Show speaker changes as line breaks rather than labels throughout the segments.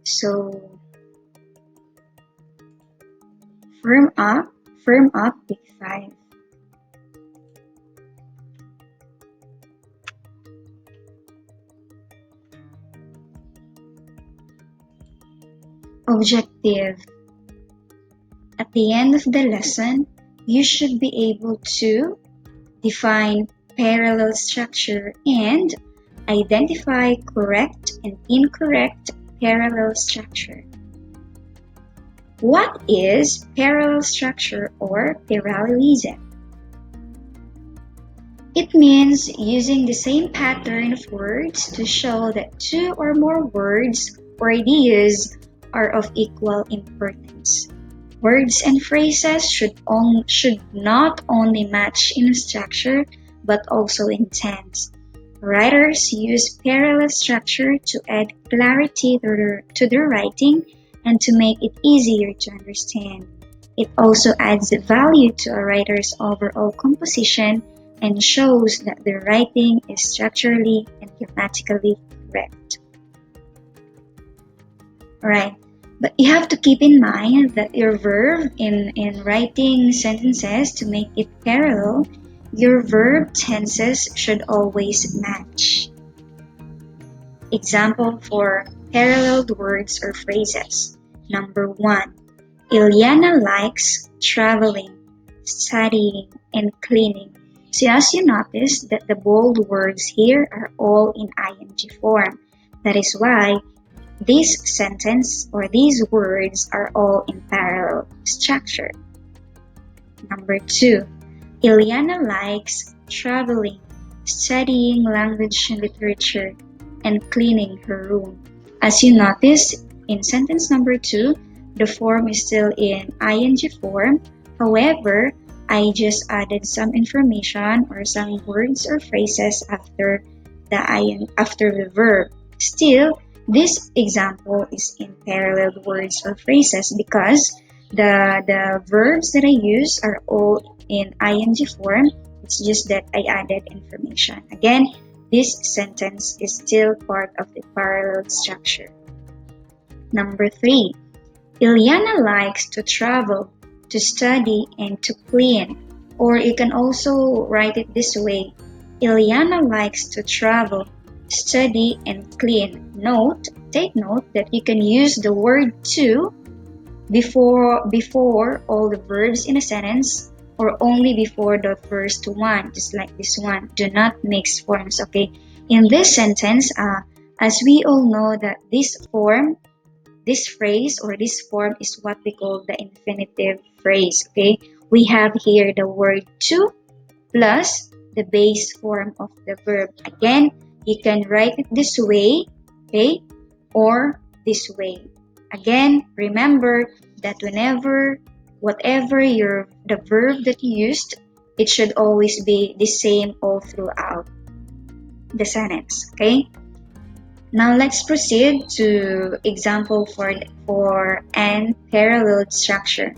So, firm up, big five. Objective. At the end of the lesson, you should be able to define parallel structure and identify correct and incorrect parallel structure. What is parallel structure or parallelism? It means using the same pattern of words to show that two or more words or ideas are of equal importance. Words and phrases should not only match in structure but also in tense. Writers use parallel structure to add clarity to their writing and to make it easier to understand. It also adds value to a writer's overall composition and shows that their writing is structurally and grammatically correct. Alright, but you have to keep in mind that your verb in writing sentences to make it parallel, your verb tenses should always match. Example for paralleled words or phrases. Number 1. Ilyana likes traveling, studying, and cleaning. So as you notice that the bold words here are all in ing form. That is why this sentence or these words are all in parallel structure. Number 2. Ilyana likes traveling, studying language and literature, and cleaning her room. As you notice, in sentence number 2, the form is still in ing form. However, I just added some information or some words or phrases after the verb. Still, this example is in parallel words or phrases because the verbs that I use are all in ing form. It's just that I added information. Again, this sentence is still part of the parallel structure. Number 3. Ilyana likes to travel, to study, and to clean. Or you can also write it this way. Ilyana likes to travel, study, and clean. Take note that you can use the word to before all the verbs in a sentence or only before the first one, just like this one. Do not mix forms, okay? In this sentence, as we all know that this phrase or this form is what we call the infinitive phrase, okay? We have here the word to plus the base form of the verb. Again, you can write it this way, okay, or this way. Again, remember that whatever the verb that you used, it should always be the same all throughout the sentence, okay? Now let's proceed to example for an parallel structure.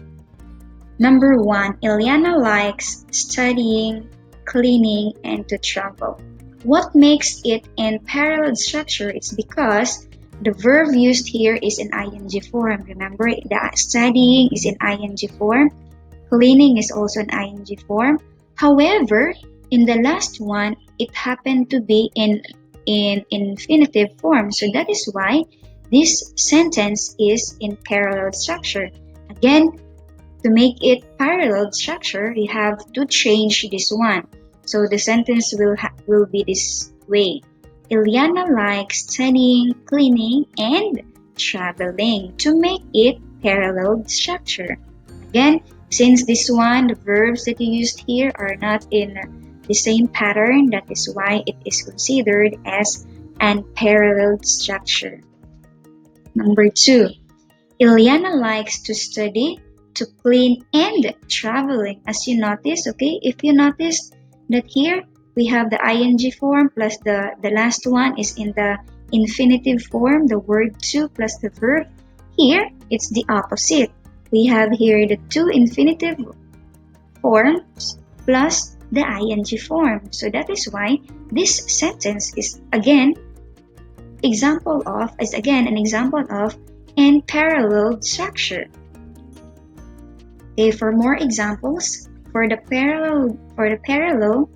Number 1, Ilyana likes studying, cleaning, and to travel. What makes it in parallel structure is because the verb used here is in ing form. Remember, the studying is in ing form, cleaning is also in ing form. However, in the last one, it happened to be in infinitive form. So that is why this sentence is in parallel structure. Again, to make it parallel structure, you have to change this one. So the sentence will be this way. Ilyana likes studying, cleaning, and traveling to make it parallel structure. Again, since this one, the verbs that you used here are not in the same pattern, that is why it is considered as an parallel structure. Number 2, Ilyana likes to study, to clean, and traveling. As you notice, okay, if you notice that here we have the ing form plus the last one is in the infinitive form, the word to plus the verb. Here, it's the opposite. We have here the two infinitive forms plus the ing form. So that is why this sentence is again an example of and parallel structure. Okay, for more examples, for the parallel,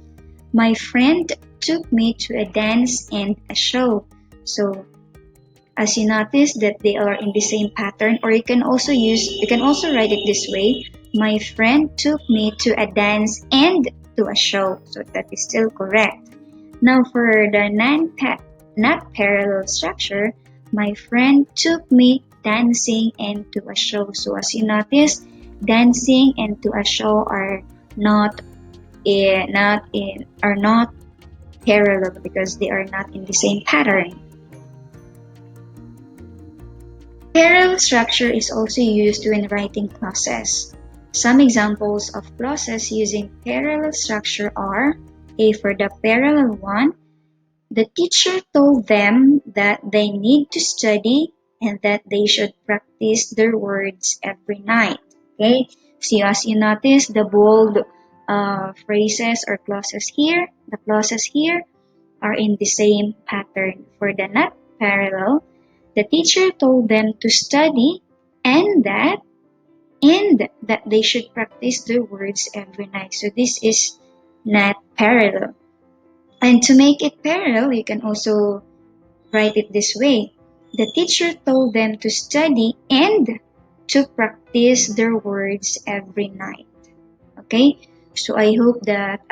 my friend took me to a dance and a show. So as you notice that they are in the same pattern, or you can also write it this way: my friend took me to a dance and to a show. So that is still correct. Now for the not parallel structure, my friend took me dancing and to a show. So as you notice, dancing and to a show are not parallel because they are not in the same pattern. Parallel structure is also used when writing clauses. Some examples of clauses using parallel structure are: A, for the parallel one, the teacher told them that they need to study and that they should practice their words every night. Okay, so as you notice, the bold phrases or clauses here, the clauses here are in the same pattern. For the not parallel, the teacher told them to study and that they should practice their words every night. So this is not parallel. And to make it parallel, you can also write it this way: the teacher told them to study and to practice their words every night. Okay, so I hope that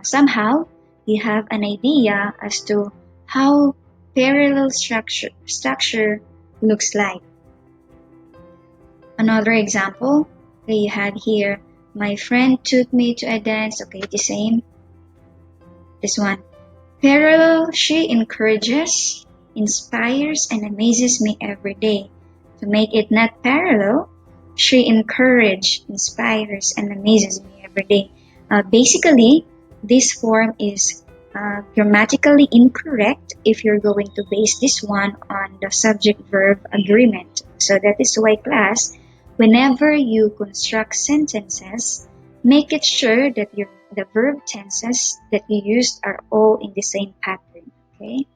somehow you have an idea as to how parallel structure looks like. Another example that you had here: my friend took me to a dance. Okay, the same. This one. Parallel, she encourages, inspires, and amazes me every day. To make it not parallel, she encourages, inspires, and amazes me every day. Basically, this form is grammatically incorrect if you're going to base this one on the subject-verb agreement. So that is why, class, whenever you construct sentences, make it sure that the verb tenses that you used are all in the same pattern. Okay?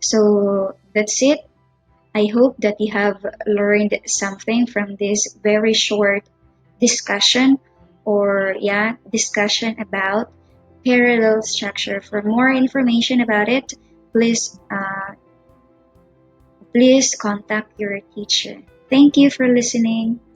So that's it. I hope that you have learned something from this very short discussion discussion about parallel structure. For more information about it, please please contact your teacher. Thank you for listening.